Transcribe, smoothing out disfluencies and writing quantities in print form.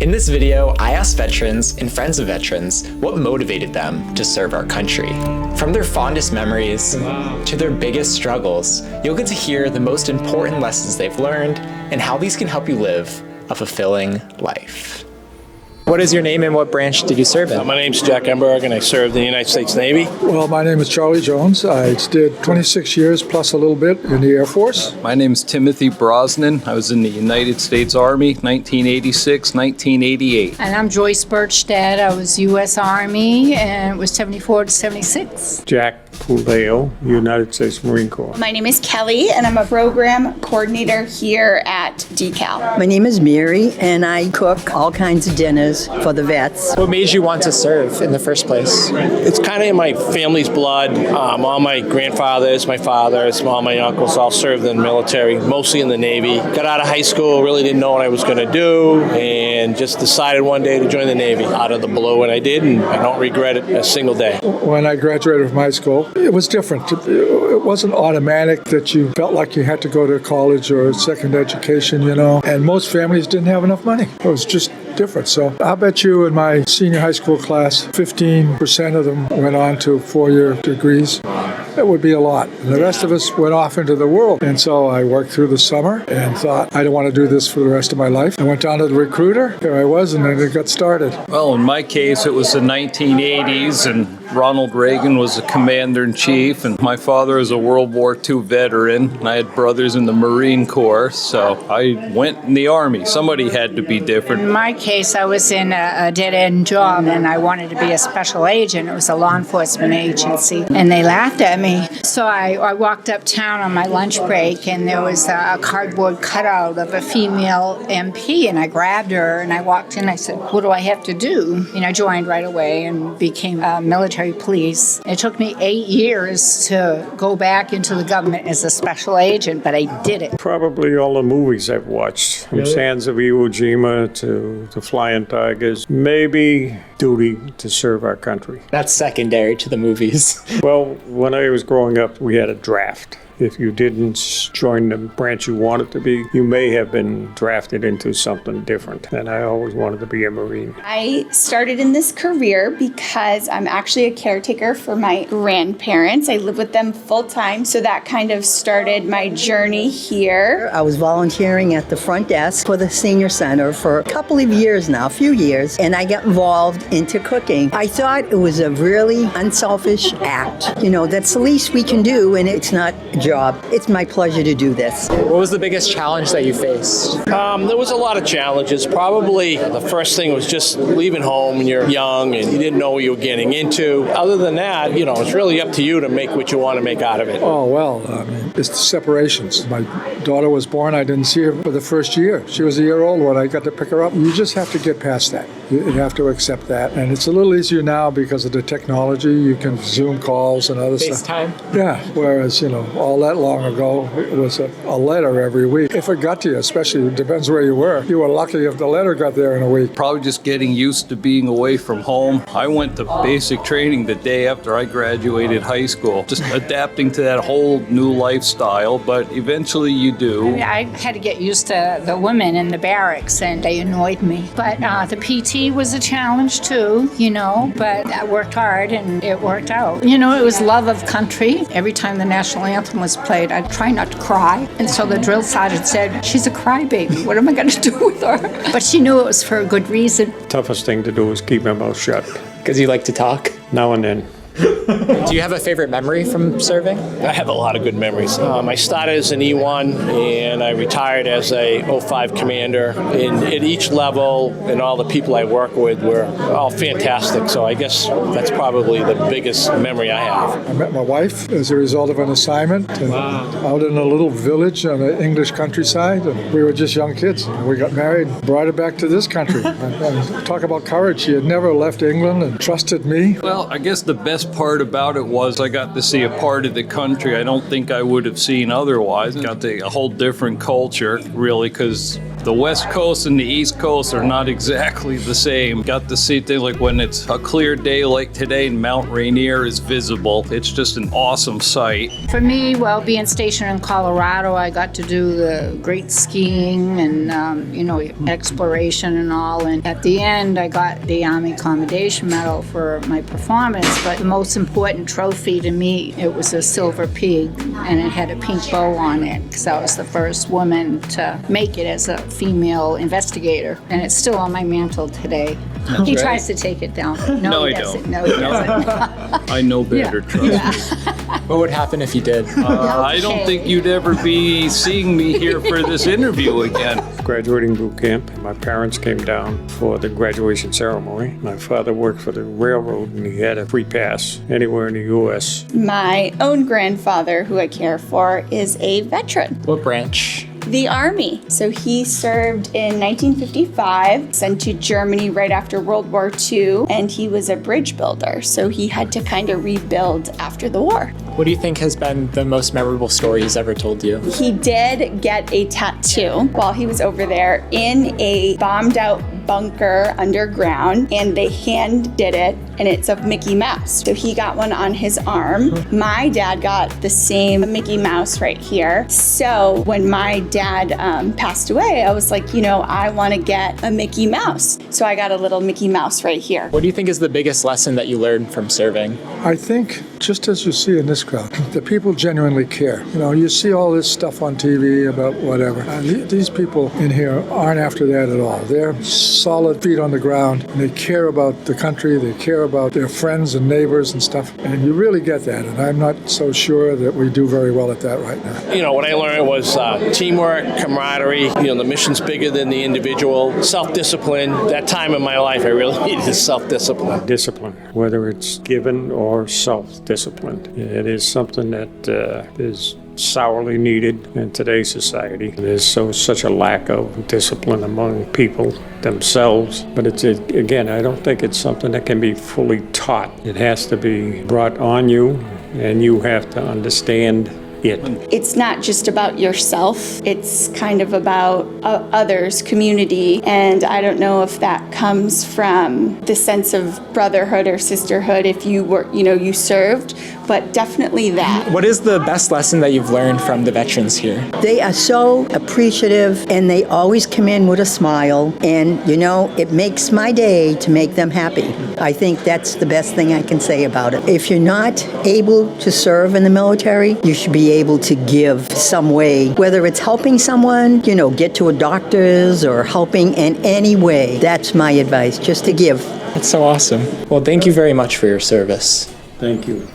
In this video, I asked veterans and friends of veterans what motivated them to serve our country. From their fondest memories to their biggest struggles, you'll get to hear the most important lessons they've learned and how these can help you live a fulfilling life. What is your name and what branch did you serve in? My name's Jack Emberg and I served in the United States Navy. Well, my name is Charlie Jones. I did 26 years plus a little bit in the Air Force. My name is Timothy Brosnan. I was in the United States Army, 1986, 1988. And I'm Joyce Birchstead. I was U.S. Army and it was 74 to 76. Jack Puleo, United States Marine Corps. My name is Kelly, and I'm a program coordinator here at DECAL. My name is Mary, and I cook all kinds of dinners for the vets. What made you want to serve in the first place? It's kind of in my family's blood. All my grandfathers, my fathers, all my uncles all served in the military, mostly in the Navy. Got out of high school, really didn't know what I was going to do, and just decided one day to join the Navy out of the blue, and I did, and I don't regret it a single day. When I graduated from high school, it was different. It wasn't automatic that you felt like you had to go to college or second education, and most families didn't have enough money. It was just different. So I bet you in my senior high school class, 15% of them went on to four-year degrees. That would be a lot. And the rest of us went off into the world. And so I worked through the summer and thought, I don't want to do this for the rest of my life. I went down to the recruiter. Here I was, and then it got started. Well, in my case, it was the 1980s, and Ronald Reagan was the commander-in-chief, and my father is a World War II veteran, and I had brothers in the Marine Corps, so I went in the Army. Somebody had to be different. In my case, I was in a dead-end job and I wanted to be a special agent. It was a law enforcement agency, and they laughed at me. So I walked uptown on my lunch break, and there was a cardboard cutout of a female MP, and I grabbed her and I walked in. I said, what do I have to do? And I joined right away and became a military police. It took me 8 years to go back into the government as a special agent, but I did it. Probably all the movies I've watched, from Sands of Iwo Jima to The Flying Tigers. Maybe duty to serve our country. That's secondary to the movies. Well, when I was growing up, we had a draft. If you didn't join the branch you wanted to be, you may have been drafted into something different. And I always wanted to be a Marine. I started in this career because I'm actually a caretaker for my grandparents. I live with them full time, so that kind of started my journey here. I was volunteering at the front desk for the senior center for a couple of years now, a few years, and I got involved into cooking. I thought it was a really unselfish act. That's the least we can do, and it's not a job. It's my pleasure to do this. What was the biggest challenge that you faced? There was a lot of challenges. Probably the first thing was just leaving home when you're young and you didn't know what you were getting into. Other than that, it's really up to you to make what you want to make out of it. Oh, well, it's the separations. My daughter was born. I didn't see her for the first year. She was a year old when I got to pick her up. You just have to get past that. You have to accept that. And it's a little easier now because of the technology. You can Zoom calls and other stuff. FaceTime? Yeah, whereas, all that long ago, it was a letter every week. If it got to you, especially, it depends where you were. You were lucky if the letter got there in a week. Probably just getting used to being away from home. I went to basic training the day after I graduated high school, just adapting to that whole new lifestyle, but eventually you do. I had to get used to the women in the barracks, and they annoyed me. But the PT was a challenge too, but I worked hard and it worked out. It was love of country. Every time the national anthem was played, I'd try not to cry. And so the drill sergeant said, she's a crybaby. What am I going to do with her? But she knew it was for a good reason. Toughest thing to do is keep my mouth shut. Because you like to talk? Now and then. Do you have a favorite memory from serving? I have a lot of good memories. I started as an E1 and I retired as a 05 commander. And at each level and all the people I work with were all fantastic. So I guess that's probably the biggest memory I have. I met my wife as a result of an assignment out in a little village on the English countryside. And we were just young kids. We got married, brought her back to this country. And talk about courage. She had never left England and trusted me. Well, I guess the best part about it was I got to see a part of the country I don't think I would have seen otherwise. Got a whole different culture, really, because The West Coast and the East Coast are not exactly the same. Got to see things like when it's a clear day like today and Mount Rainier is visible. It's just an awesome sight. For me, well, being stationed in Colorado, I got to do the great skiing and, exploration and all. And at the end, I got the Army Commendation Medal for my performance. But the most important trophy to me, it was a silver pig, and it had a pink bow on it because I was the first woman to make it as a female investigator. And it's still on my mantle today. He tries to take it down. No, he I doesn't. don't. No, he doesn't. I know better, trust me. What would happen if you did? I don't think you'd ever be seeing me here for this interview again. Graduating boot camp. My parents came down for the graduation ceremony. My father worked for the railroad and he had a free pass anywhere in the U.S. My own grandfather, who I care for, is a veteran. What branch? The Army. So he served in 1955, sent to Germany right after World War II, and he was a bridge builder. So he had to kind of rebuild after the war. What do you think has been the most memorable story he's ever told you? He did get a tattoo while he was over there in a bombed out bunker underground, and they hand did it, and it's of Mickey Mouse. So he got one on his arm. My dad got the same Mickey Mouse right here. So when my dad passed away, I was like, I want to get a Mickey Mouse. So I got a little Mickey Mouse right here. What do you think is the biggest lesson that you learned from serving? I think, just as you see in this crowd, the people genuinely care. You see all this stuff on TV about whatever. These people in here aren't after that at all. They're solid feet on the ground. And they care about the country. They care about their friends and neighbors and stuff. And you really get that. And I'm not so sure that we do very well at that right now. What I learned was teamwork, camaraderie. The mission's bigger than the individual. Self-discipline. That time in my life, I really needed self-discipline. Discipline, whether it's given or self-disciplined. It is something that is sorely needed in today's society. There's such a lack of discipline among people themselves, but again, I don't think it's something that can be fully taught. It has to be brought on you, and you have to understand it. It's not just about yourself. It's kind of about others, community, and I don't know if that comes from the sense of brotherhood or sisterhood if you were, you served, but definitely that. What is the best lesson that you've learned from the veterans here? They are so appreciative, and they always come in with a smile, and it makes my day to make them happy. I think that's the best thing I can say about it. If you're not able to serve in the military, you should be able to give some way, whether it's helping someone, get to a doctor's or helping in any way. That's my advice, just to give. That's so awesome. Well, thank you very much for your service. Thank you.